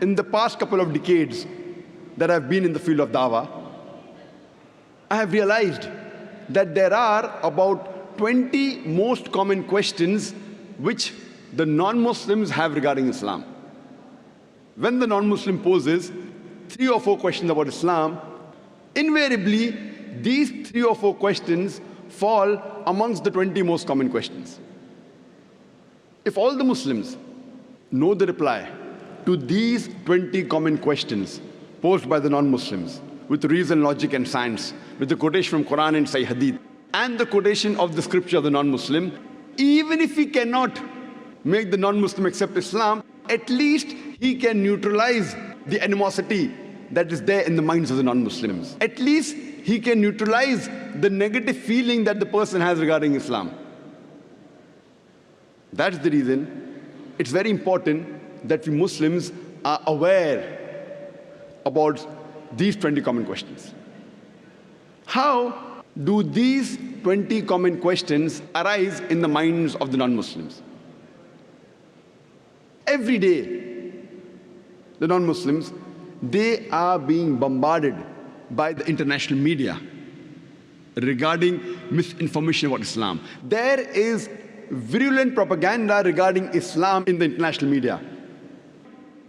in the past couple of decades that I've been in the field of dawah, I have realized that there are about 20 most common questions which the non-Muslims have regarding Islam. When the non-Muslim poses 3 or 4 questions about Islam, invariably these 3 or 4 questions fall amongst the 20 most common questions. If all the Muslims know the reply to these 20 common questions posed by the non-Muslims with reason, logic and science, with the quotation from Quran and Sahih Hadith, and the quotation of the scripture of the non-Muslim, even if we cannot make the non-Muslim accept Islam, at least he can neutralize the animosity that is there in the minds of the non-Muslims. At least he can neutralize the negative feeling that the person has regarding Islam. That's the reason it's very important that we Muslims are aware about these 20 common questions. How do these 20 common questions arise in the minds of the non-Muslims? Every day, the non-Muslims, they are being bombarded by the international media regarding misinformation about Islam. There is virulent propaganda regarding Islam in the international media.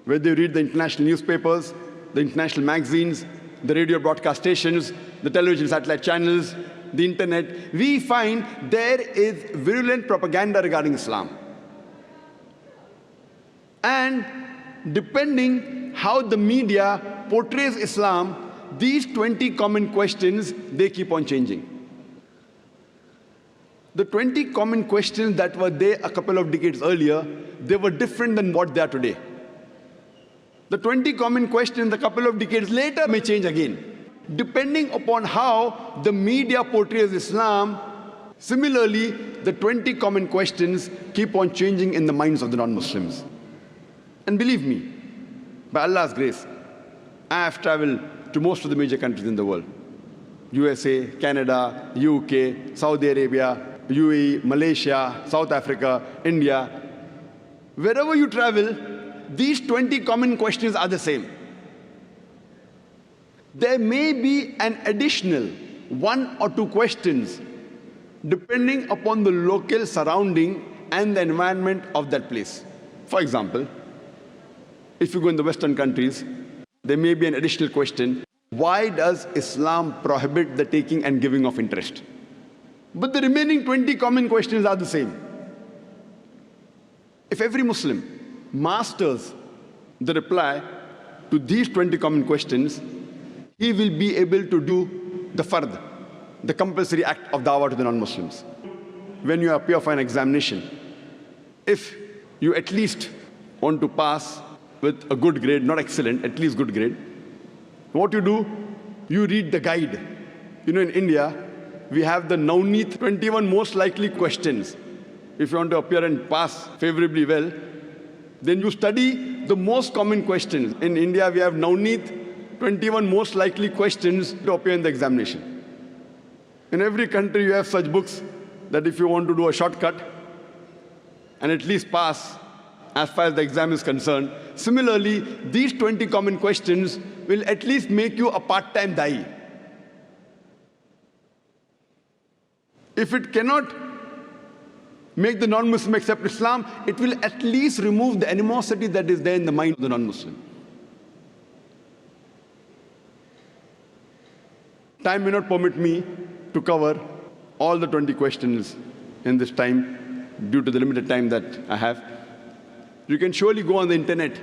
Whether you read the international newspapers, the international magazines, the radio broadcast stations, the television satellite channels, the internet, we find there is virulent propaganda regarding Islam. And depending how the media portrays Islam, these 20 common questions, they keep on changing. The 20 common questions that were there a couple of decades earlier, they were different than what they are today. The 20 common questions a couple of decades later may change again, depending upon how the media portrays Islam. Similarly, the 20 common questions keep on changing in the minds of the non-Muslims. And believe me, by Allah's grace, I have traveled to most of the major countries in the world. USA, Canada, UK, Saudi Arabia, UAE, Malaysia, South Africa, India. Wherever you travel, these 20 common questions are the same. There may be an additional 1 or 2 questions depending upon the local surrounding and the environment of that place. For example, if you go in the Western countries, there may be an additional question: why does Islam prohibit the taking and giving of interest? But the remaining 20 common questions are the same. If every Muslim masters the reply to these 20 common questions, he will be able to do the fard, the compulsory act of dawah to the non-Muslims. When you appear for an examination, if you at least want to pass with a good grade, not excellent, at least good grade, what you do, you read the guide. You know, in India, we have the Navneet 21 most likely questions. If you want to appear and pass favorably well, then you study the most common questions. In India, we have Navneet 21 most likely questions to appear in the examination. In every country, you have such books that if you want to do a shortcut and at least pass as far as the exam is concerned, similarly, these 20 common questions will at least make you a part-time da'i. If it cannot make the non-Muslim accept Islam, it will at least remove the animosity that is there in the mind of the non-Muslim. Time may not permit me to cover all the 20 questions in this time due to the limited time that I have. You can surely go on the internet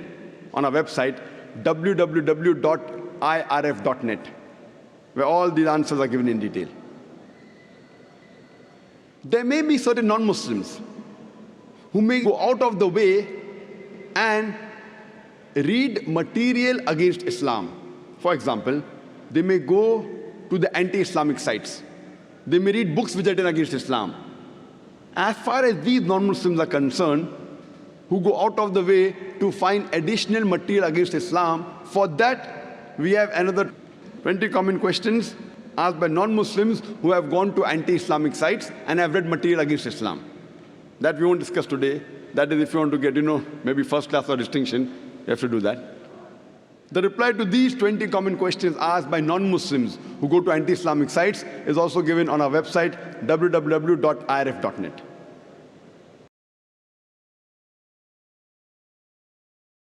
on our website, www.irf.net, where all these answers are given in detail. There may be certain non-Muslims who may go out of the way and read material against Islam. For example, they may go to the anti-Islamic sites. They may read books which are written against Islam. As far as these non-Muslims are concerned, who go out of the way to find additional material against Islam, for that we have another 20 common questions asked by non-Muslims who have gone to anti-Islamic sites and have read material against Islam. That we won't discuss today. That is, if you want to get, maybe first class or distinction, you have to do that. The reply to these 20 common questions asked by non-Muslims who go to anti-Islamic sites is also given on our website, www.irf.net.